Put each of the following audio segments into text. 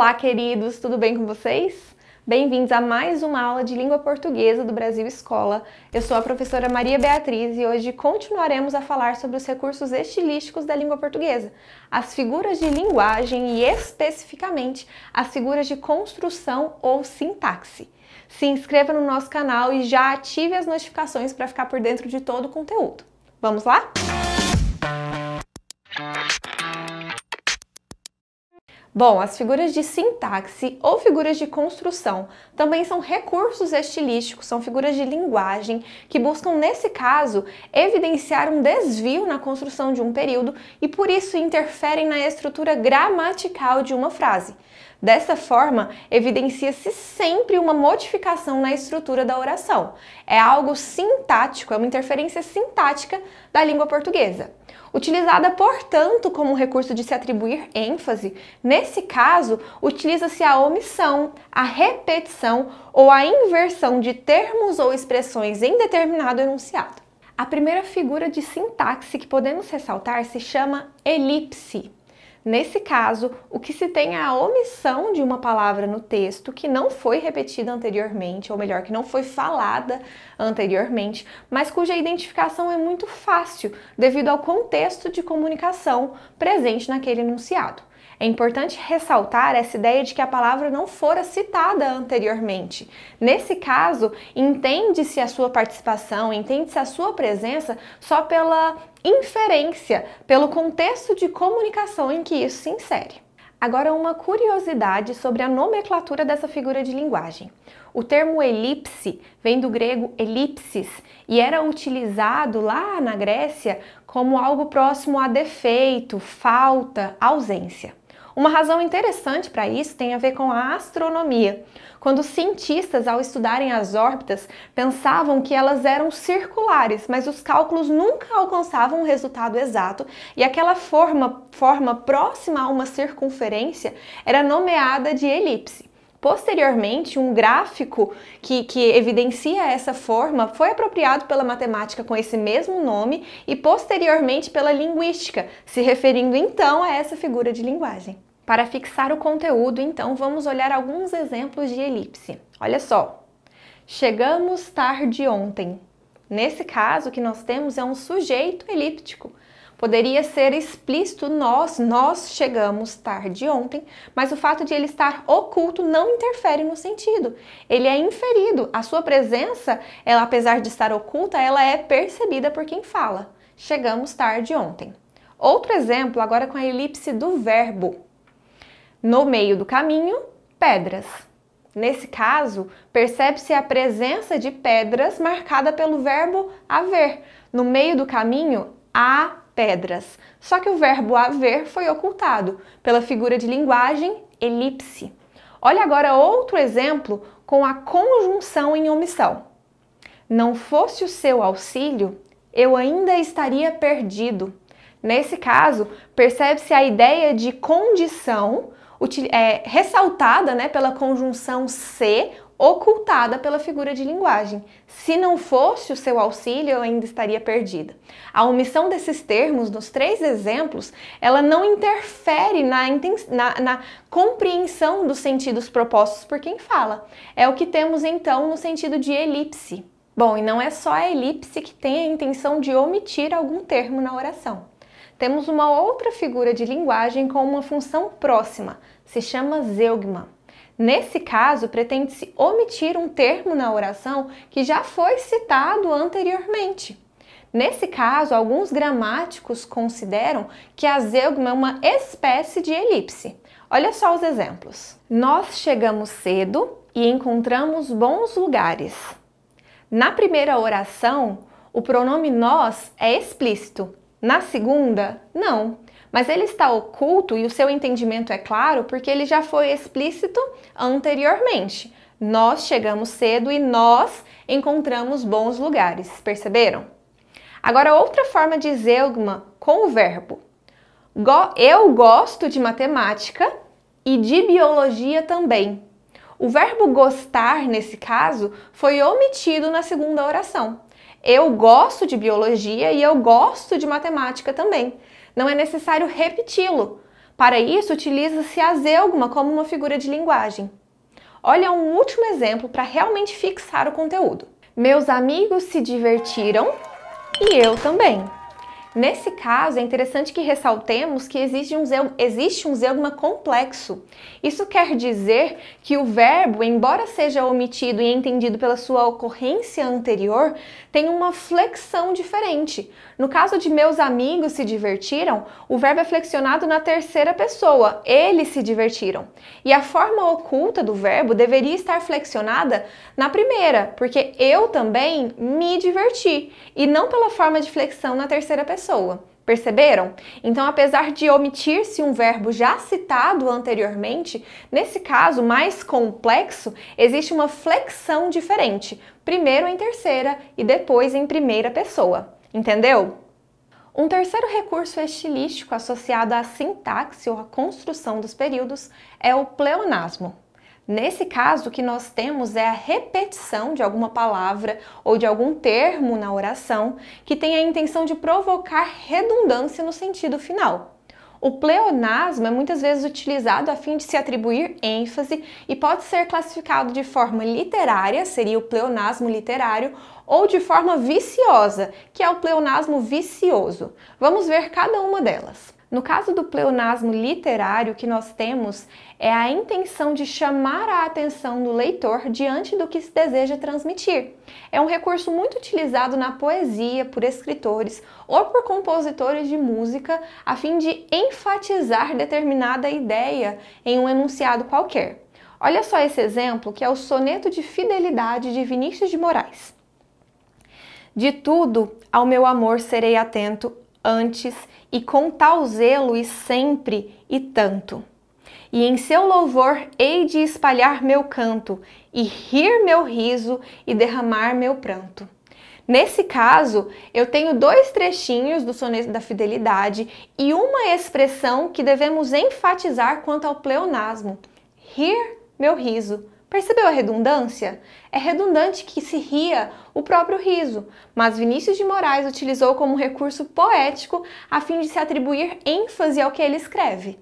Olá, queridos, tudo bem com vocês? Bem-vindos a mais uma aula de língua portuguesa do Brasil Escola. Eu sou a professora Maria Beatriz e hoje continuaremos a falar sobre os recursos estilísticos da língua portuguesa, as figuras de linguagem e, especificamente, as figuras de construção ou sintaxe. Se inscreva no nosso canal e já ative as notificações para ficar por dentro de todo o conteúdo. Vamos lá? Bom, as figuras de sintaxe ou figuras de construção também são recursos estilísticos, são figuras de linguagem que buscam, nesse caso, evidenciar um desvio na construção de um período e, por isso, interferem na estrutura gramatical de uma frase. Dessa forma, evidencia-se sempre uma modificação na estrutura da oração. É algo sintático, é uma interferência sintática da língua portuguesa. Utilizada, portanto, como um recurso de se atribuir ênfase, nesse caso, utiliza-se a omissão, a repetição ou a inversão de termos ou expressões em determinado enunciado. A primeira figura de sintaxe que podemos ressaltar se chama elipse. Nesse caso, o que se tem é a omissão de uma palavra no texto que não foi repetida anteriormente, ou melhor, que não foi falada anteriormente, mas cuja identificação é muito fácil devido ao contexto de comunicação presente naquele enunciado. É importante ressaltar essa ideia de que a palavra não fora citada anteriormente. Nesse caso, entende-se a sua participação, entende-se a sua presença só pela inferência, pelo contexto de comunicação em que isso se insere. Agora, uma curiosidade sobre a nomenclatura dessa figura de linguagem. O termo elipse vem do grego elipsis e era utilizado lá na Grécia como algo próximo a defeito, falta, ausência. Uma razão interessante para isso tem a ver com a astronomia. Quando os cientistas, ao estudarem as órbitas, pensavam que elas eram circulares, mas os cálculos nunca alcançavam o resultado exato e aquela forma próxima a uma circunferência era nomeada de elipse. Posteriormente, um gráfico que evidencia essa forma foi apropriado pela matemática com esse mesmo nome e posteriormente pela linguística, se referindo então a essa figura de linguagem. Para fixar o conteúdo, então, vamos olhar alguns exemplos de elipse. Olha só, chegamos tarde ontem. Nesse caso, o que nós temos é um sujeito elíptico. Poderia ser explícito nós chegamos tarde ontem, mas o fato de ele estar oculto não interfere no sentido. Ele é inferido. A sua presença, ela, apesar de estar oculta, ela é percebida por quem fala. Chegamos tarde ontem. Outro exemplo, agora com a elipse do verbo. No meio do caminho, pedras. Nesse caso, percebe-se a presença de pedras marcada pelo verbo haver. No meio do caminho, há pedras. Só que o verbo haver foi ocultado pela figura de linguagem elipse. Olha agora outro exemplo com a conjunção em omissão. Não fosse o seu auxílio, eu ainda estaria perdido. Nesse caso, percebe-se a ideia de condição ressaltada, pela conjunção se, ocultada pela figura de linguagem. Se não fosse o seu auxílio, eu ainda estaria perdida. A omissão desses termos, nos três exemplos, ela não interfere na compreensão dos sentidos propostos por quem fala. É o que temos, então, no sentido de elipse. Bom, e não é só a elipse que tem a intenção de omitir algum termo na oração. Temos uma outra figura de linguagem com uma função próxima, se chama zeugma. Nesse caso, pretende-se omitir um termo na oração que já foi citado anteriormente. Nesse caso, alguns gramáticos consideram que a zeugma é uma espécie de elipse. Olha só os exemplos. Nós chegamos cedo e encontramos bons lugares. Na primeira oração, o pronome nós é explícito. Na segunda, não, mas ele está oculto e o seu entendimento é claro porque ele já foi explícito anteriormente. Nós chegamos cedo e nós encontramos bons lugares, perceberam? Agora, outra forma de zeugma com o verbo. Eu gosto de matemática e de biologia também. O verbo gostar, nesse caso, foi omitido na segunda oração. Eu gosto de biologia e eu gosto de matemática também. Não é necessário repeti-lo, Para isso, utiliza-se a zêugma como uma figura de linguagem. Olha um último exemplo para realmente fixar o conteúdo. Meus amigos se divertiram e eu também. Nesse caso, é interessante que ressaltemos que existe um zeugma complexo. Isso quer dizer que o verbo, embora seja omitido e entendido pela sua ocorrência anterior, tem uma flexão diferente. No caso de meus amigos se divertiram, o verbo é flexionado na terceira pessoa, eles se divertiram. E a forma oculta do verbo deveria estar flexionada na primeira, porque eu também me diverti, e não pela forma de flexão na terceira pessoa. Perceberam? Então, apesar de omitir-se um verbo já citado anteriormente, nesse caso mais complexo, existe uma flexão diferente, primeiro em terceira e depois em primeira pessoa. Entendeu? Um terceiro recurso estilístico associado à sintaxe ou à construção dos períodos é o pleonasmo. Nesse caso, o que nós temos é a repetição de alguma palavra ou de algum termo na oração que tem a intenção de provocar redundância no sentido final. O pleonasmo é muitas vezes utilizado a fim de se atribuir ênfase e pode ser classificado de forma literária, seria o pleonasmo literário, ou de forma viciosa, que é o pleonasmo vicioso. Vamos ver cada uma delas. No caso do pleonasmo literário, o que nós temos é a intenção de chamar a atenção do leitor diante do que se deseja transmitir. É um recurso muito utilizado na poesia por escritores ou por compositores de música a fim de enfatizar determinada ideia em um enunciado qualquer. Olha só esse exemplo, que é o Soneto de Fidelidade de Vinícius de Moraes. De tudo ao meu amor serei atento antes e com tal zelo e sempre e tanto. E em seu louvor hei de espalhar meu canto, e rir meu riso e derramar meu pranto. Nesse caso, eu tenho dois trechinhos do Soneto da Fidelidade e uma expressão que devemos enfatizar quanto ao pleonasmo. Rir meu riso. Percebeu a redundância? É redundante que se ria o próprio riso, mas Vinícius de Moraes utilizou como recurso poético a fim de se atribuir ênfase ao que ele escreve.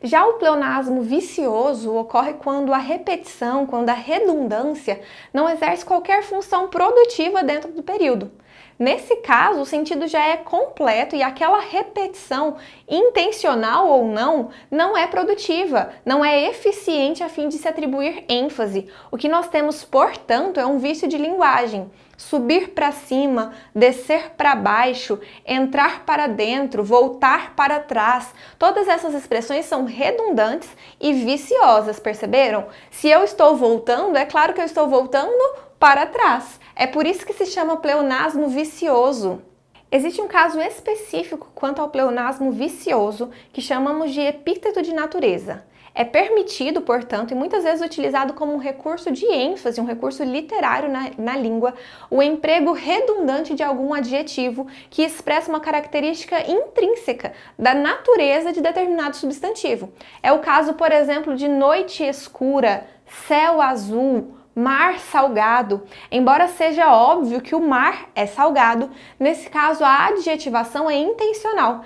Já o pleonasmo vicioso ocorre quando a repetição, quando a redundância não exerce qualquer função produtiva dentro do período. Nesse caso, o sentido já é completo e aquela repetição, intencional ou não, não é produtiva, não é eficiente a fim de se atribuir ênfase. O que nós temos, portanto, é um vício de linguagem. Subir para cima, descer para baixo, entrar para dentro, voltar para trás. Todas essas expressões são redundantes e viciosas, perceberam? Se eu estou voltando, é claro que eu estou voltando para trás. É por isso que se chama pleonasmo vicioso. Existe um caso específico quanto ao pleonasmo vicioso que chamamos de epíteto de natureza. É permitido, portanto, e muitas vezes utilizado como um recurso de ênfase, um recurso literário na língua, o emprego redundante de algum adjetivo que expressa uma característica intrínseca da natureza de determinado substantivo. É o caso, por exemplo, de noite escura, céu azul, mar salgado. Embora seja óbvio que o mar é salgado, nesse caso a adjetivação é intencional,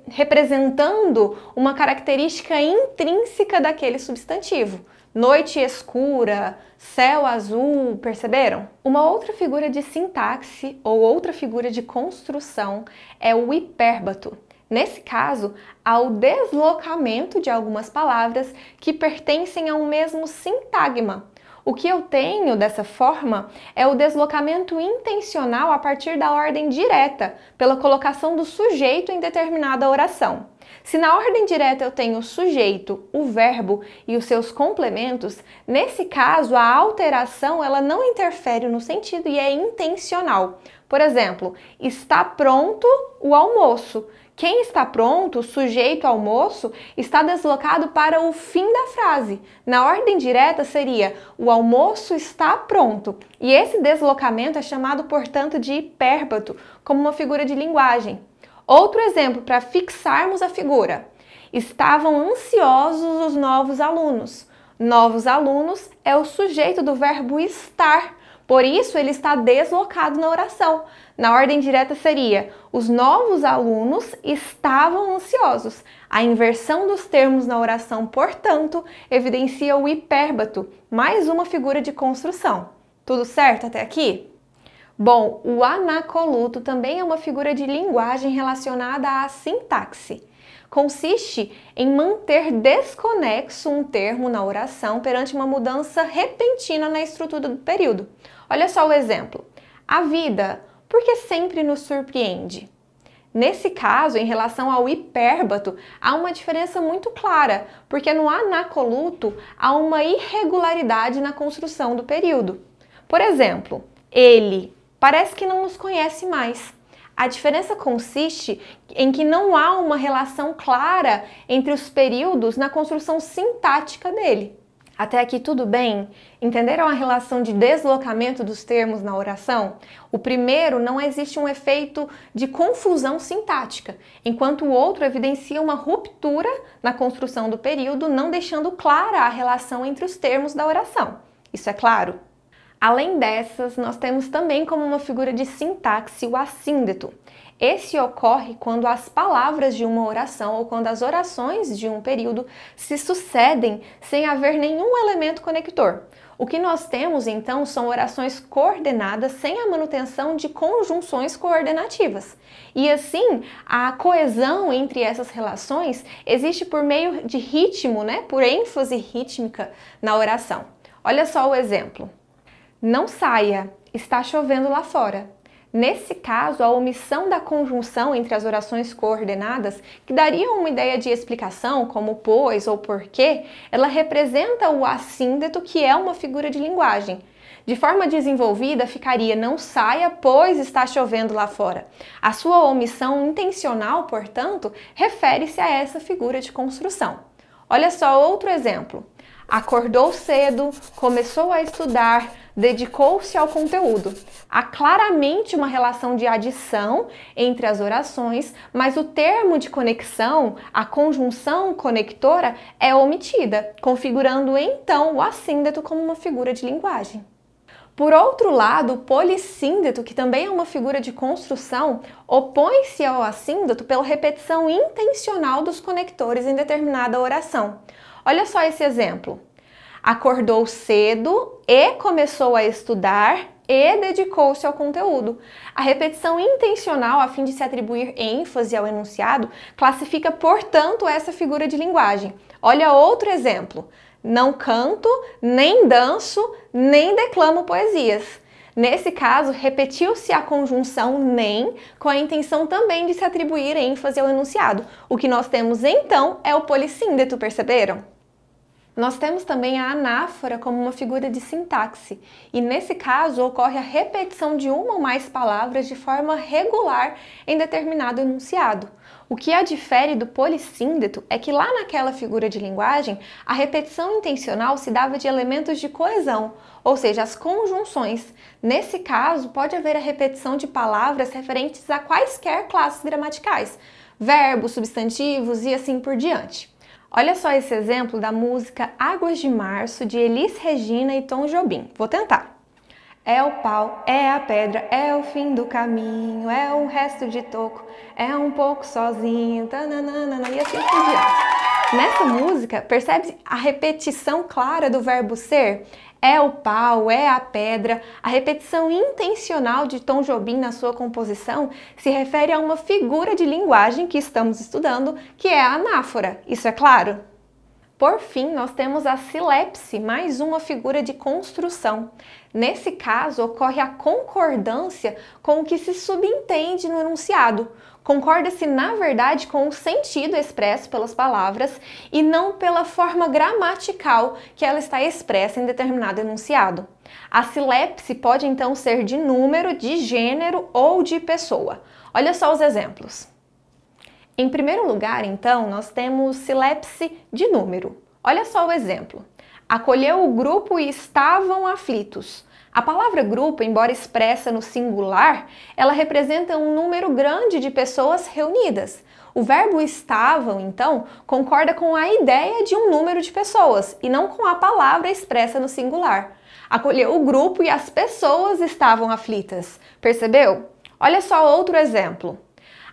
representando uma característica intrínseca daquele substantivo. Noite escura, céu azul, perceberam? Uma outra figura de sintaxe ou outra figura de construção é o hipérbato. Nesse caso, há o deslocamento de algumas palavras que pertencem a um mesmo sintagma. O que eu tenho dessa forma é o deslocamento intencional a partir da ordem direta, pela colocação do sujeito em determinada oração. Se na ordem direta eu tenho o sujeito, o verbo e os seus complementos, nesse caso a alteração ela não interfere no sentido e é intencional. Por exemplo, está pronto o almoço. Quem está pronto, o sujeito almoço, está deslocado para o fim da frase. Na ordem direta seria o almoço está pronto. E esse deslocamento é chamado, portanto, de hipérbato, como uma figura de linguagem. Outro exemplo para fixarmos a figura. Estavam ansiosos os novos alunos. Novos alunos é o sujeito do verbo estar. Por isso, ele está deslocado na oração. Na ordem direta seria: os novos alunos estavam ansiosos. A inversão dos termos na oração, portanto, evidencia o hipérbato, mais uma figura de construção. Tudo certo até aqui? Bom, o anacoluto também é uma figura de linguagem relacionada à sintaxe. Consiste em manter desconexo um termo na oração perante uma mudança repentina na estrutura do período. Olha só o exemplo. A vida, porque sempre nos surpreende. Nesse caso, em relação ao hipérbato, há uma diferença muito clara, porque no anacoluto há uma irregularidade na construção do período. Por exemplo, ele parece que não nos conhece mais. A diferença consiste em que não há uma relação clara entre os períodos na construção sintática dele. Até aqui tudo bem? Entenderam a relação de deslocamento dos termos na oração? O primeiro não existe um efeito de confusão sintática, enquanto o outro evidencia uma ruptura na construção do período, não deixando clara a relação entre os termos da oração. Isso é claro? Além dessas, nós temos também como uma figura de sintaxe o assíndeto. Esse ocorre quando as palavras de uma oração ou quando as orações de um período se sucedem sem haver nenhum elemento conector. O que nós temos, então, são orações coordenadas sem a manutenção de conjunções coordenativas. E assim, a coesão entre essas relações existe por meio de ritmo, por ênfase rítmica na oração. Olha só o exemplo. Não saia, está chovendo lá fora. Nesse caso, a omissão da conjunção entre as orações coordenadas, que daria uma ideia de explicação, como pois ou porque, ela representa o assíndeto, que é uma figura de linguagem. De forma desenvolvida, ficaria não saia, pois está chovendo lá fora. A sua omissão intencional, portanto, refere-se a essa figura de construção. Olha só outro exemplo. Acordou cedo, começou a estudar, dedicou-se ao conteúdo. Há claramente uma relação de adição entre as orações, mas o termo de conexão, a conjunção conectora, é omitida, configurando então o assíndeto como uma figura de linguagem. Por outro lado, o polissíndeto, que também é uma figura de construção, opõe-se ao assíndeto pela repetição intencional dos conectores em determinada oração. Olha só esse exemplo. Acordou cedo e começou a estudar e dedicou-se ao conteúdo. A repetição intencional, a fim de se atribuir ênfase ao enunciado, classifica, portanto, essa figura de linguagem. Olha outro exemplo. Não canto, nem danço, nem declamo poesias. Nesse caso, repetiu-se a conjunção nem com a intenção também de se atribuir ênfase ao enunciado. O que nós temos então é o polissíndeto, perceberam? Nós temos também a anáfora como uma figura de sintaxe, e nesse caso ocorre a repetição de uma ou mais palavras de forma regular em determinado enunciado. O que a difere do polissíndeto é que lá naquela figura de linguagem, a repetição intencional se dava de elementos de coesão, ou seja, as conjunções. Nesse caso, pode haver a repetição de palavras referentes a quaisquer classes gramaticais, verbos, substantivos e assim por diante. Olha só esse exemplo da música Águas de Março, de Elis Regina e Tom Jobim. Vou tentar. É o pau, é a pedra, é o fim do caminho, é um resto de toco, é um pouco sozinho, tananana, e assim por diante. Nessa música, percebe a repetição clara do verbo ser? É o pau, é a pedra. A repetição intencional de Tom Jobim na sua composição se refere a uma figura de linguagem que estamos estudando, que é a anáfora. Isso é claro? Por fim, nós temos a silepse, mais uma figura de construção. Nesse caso, ocorre a concordância com o que se subentende no enunciado. Concorda-se, na verdade, com o sentido expresso pelas palavras e não pela forma gramatical que ela está expressa em determinado enunciado. A silepse pode, então, ser de número, de gênero ou de pessoa. Olha só os exemplos. Em primeiro lugar, então, nós temos silepse de número. Olha só o exemplo. Acolheu o grupo e estavam aflitos. A palavra grupo, embora expressa no singular, ela representa um número grande de pessoas reunidas. O verbo estavam, então, concorda com a ideia de um número de pessoas e não com a palavra expressa no singular. Acolheu o grupo e as pessoas estavam aflitas. Percebeu? Olha só outro exemplo.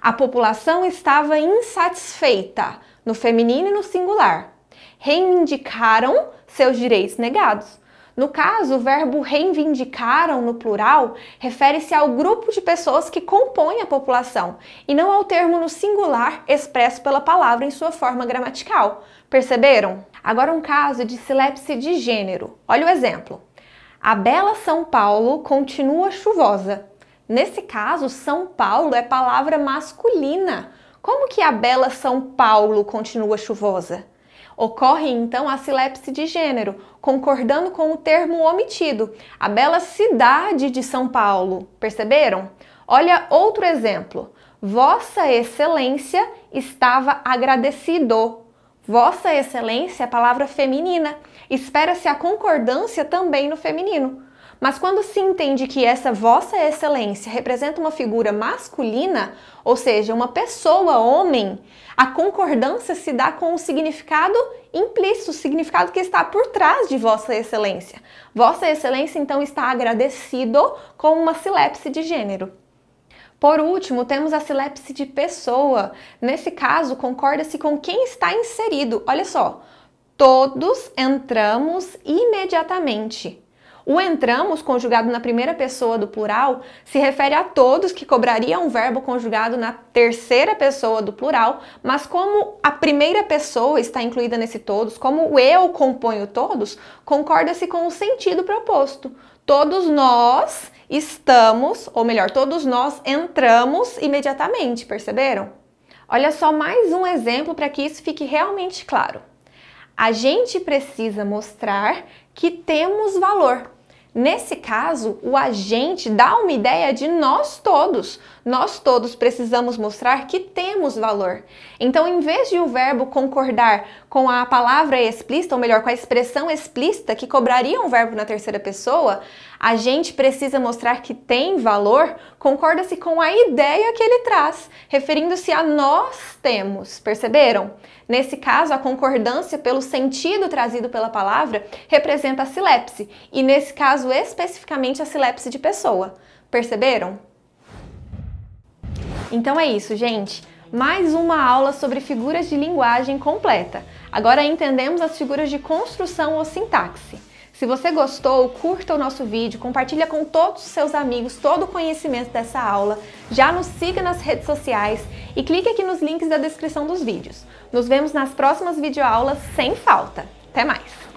A população estava insatisfeita, no feminino e no singular. Reivindicaram seus direitos negados. No caso, o verbo reivindicaram no plural refere-se ao grupo de pessoas que compõem a população e não ao termo no singular expresso pela palavra em sua forma gramatical. Perceberam? Agora um caso de silepse de gênero. Olha o exemplo. A bela São Paulo continua chuvosa. Nesse caso, São Paulo é palavra masculina. Como que a bela São Paulo continua chuvosa? Ocorre então a silepse de gênero, concordando com o termo omitido, a bela cidade de São Paulo. Perceberam? Olha outro exemplo. Vossa Excelência estava agradecido. Vossa Excelência é palavra feminina. Espera-se a concordância também no feminino. Mas quando se entende que essa Vossa Excelência representa uma figura masculina, ou seja, uma pessoa, homem, a concordância se dá com o significado implícito, o significado que está por trás de Vossa Excelência. Vossa Excelência, então, está agradecido com uma silepse de gênero. Por último, temos a silepse de pessoa. Nesse caso, concorda-se com quem está inserido. Olha só, todos entramos imediatamente. O entramos, conjugado na primeira pessoa do plural, se refere a todos que cobraria um verbo conjugado na terceira pessoa do plural, mas como a primeira pessoa está incluída nesse todos, como o eu compõe o todos, concorda-se com o sentido proposto. Todos nós estamos, ou melhor, todos nós entramos imediatamente, perceberam? Olha só mais um exemplo para que isso fique realmente claro. A gente precisa mostrar que temos valor. Nesse caso, o agente dá uma ideia de nós todos. Nós todos precisamos mostrar que temos valor. Então, em vez de o verbo concordar com a palavra explícita, ou melhor, com a expressão explícita que cobraria um verbo na terceira pessoa, a gente precisa mostrar que tem valor, concorda-se com a ideia que ele traz, referindo-se a nós temos. Perceberam? Nesse caso, a concordância pelo sentido trazido pela palavra representa a silepse, e nesse caso especificamente a silepse de pessoa. Perceberam? Então é isso, gente. Mais uma aula sobre figuras de linguagem completa. Agora entendemos as figuras de construção ou sintaxe. Se você gostou, curta o nosso vídeo, compartilha com todos os seus amigos todo o conhecimento dessa aula, já nos siga nas redes sociais e clique aqui nos links da descrição dos vídeos. Nos vemos nas próximas videoaulas sem falta. Até mais!